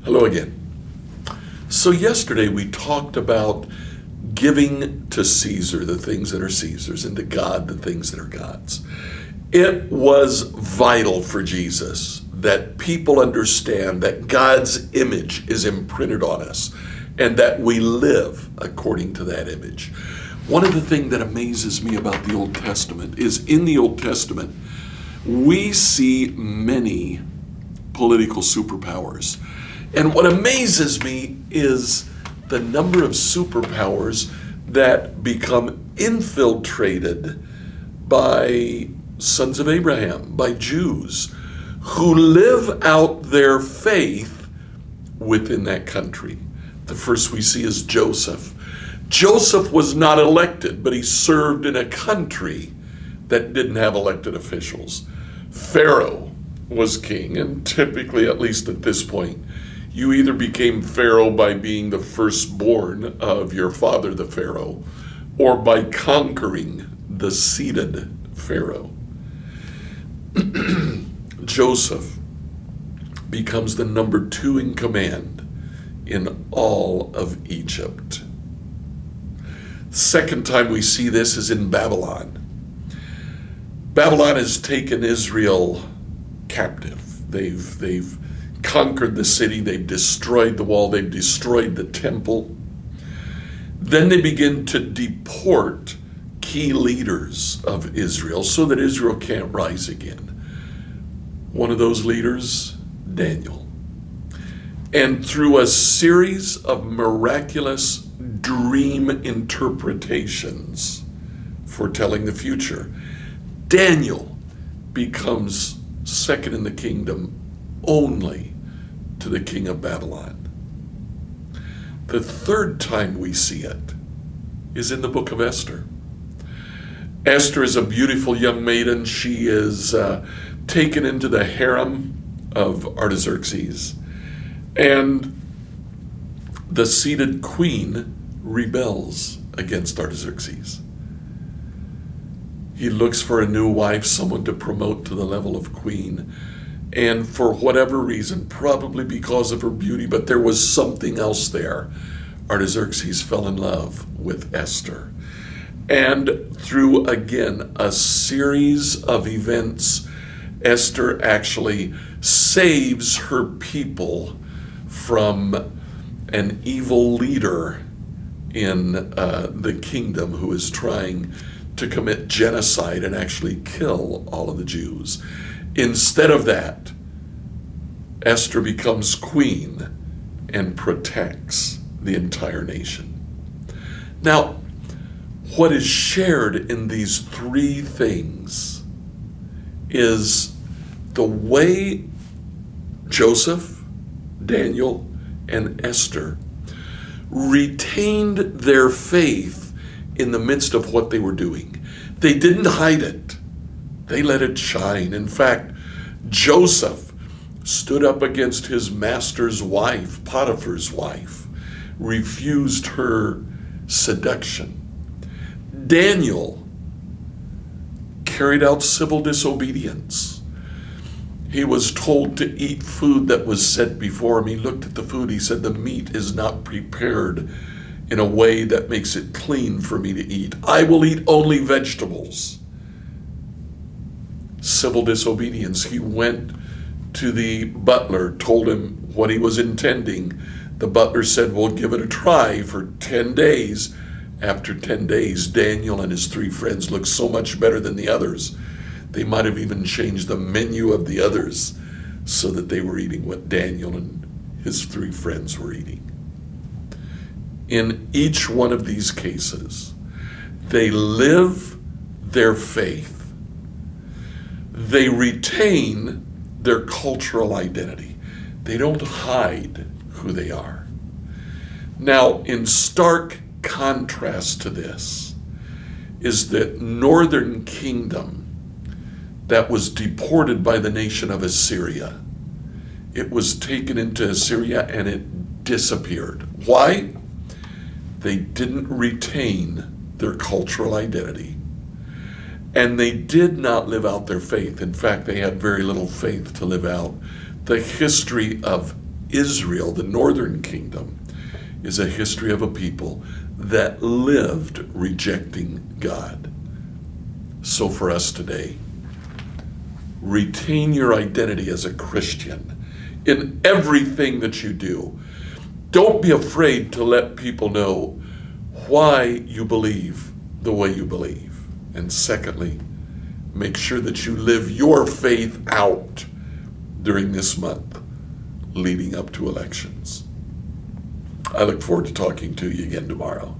Hello again. So yesterday we talked about giving to Caesar the things that are Caesar's and to God the things that are God's. It was vital for Jesus that people understand that God's image is imprinted on us and that we live according to that image. One of the things that amazes me about the Old Testament is in the Old Testament, we see many political superpowers. And what amazes me is the number of superpowers that become infiltrated by sons of Abraham, by Jews, who live out their faith within that country. The first we see is Joseph. Joseph was not elected, but he served in a country that didn't have elected officials. Pharaoh was king, and typically, at least at this point, you either became Pharaoh by being the firstborn of your father, the Pharaoh, or by conquering the seated Pharaoh. Joseph becomes the number 2 in command in all of Egypt. Second time we see this is in Babylon. Babylon has taken Israel captive. They've conquered the city, they've destroyed the wall, they've destroyed the temple. Then they begin to deport key leaders of Israel so that Israel can't rise again. One of those leaders, Daniel. And through a series of miraculous dream interpretations foretelling the future, Daniel becomes second in the kingdom only to the king of Babylon. The third time we see it is in the book of Esther. Esther is a beautiful young maiden. She is taken into the harem of Artaxerxes, and the seated queen rebels against Artaxerxes. He looks for a new wife, someone to promote to the level of queen. And for whatever reason, probably because of her beauty, but there was something else there, Artaxerxes fell in love with Esther. And through, again, a series of events, Esther actually saves her people from an evil leader in the kingdom who is trying to commit genocide and actually kill all of the Jews. Instead of that, Esther becomes queen and protects the entire nation. Now, what is shared in these 3 things is the way Joseph, Daniel, and Esther retained their faith in the midst of what they were doing. They didn't hide it. They let it shine. In fact, Joseph stood up against his master's wife, Potiphar's wife, refused her seduction. Daniel carried out civil disobedience. He was told to eat food that was set before him. He looked at the food. He said, the meat is not prepared in a way that makes it clean for me to eat. I will eat only vegetables. Civil disobedience. He went to the butler, told him what he was intending. The butler said, we'll give it a try for 10 days. After 10 days, Daniel and his 3 friends looked so much better than the others. They might have even changed the menu of the others so that they were eating what Daniel and his 3 friends were eating. In each one of these cases, they live their faith. They retain their cultural identity. They don't hide who they are. Now, in stark contrast to this is the northern kingdom that was deported by the nation of Assyria. It was taken into Assyria and it disappeared. Why? They didn't retain their cultural identity. And they did not live out their faith. In fact, they had very little faith to live out. The history of Israel, the northern kingdom, is a history of a people that lived rejecting God. So for us today, retain your identity as a Christian in everything that you do. Don't be afraid to let people know why you believe the way you believe. And secondly, make sure that you live your faith out during this month leading up to elections. I look forward to talking to you again tomorrow.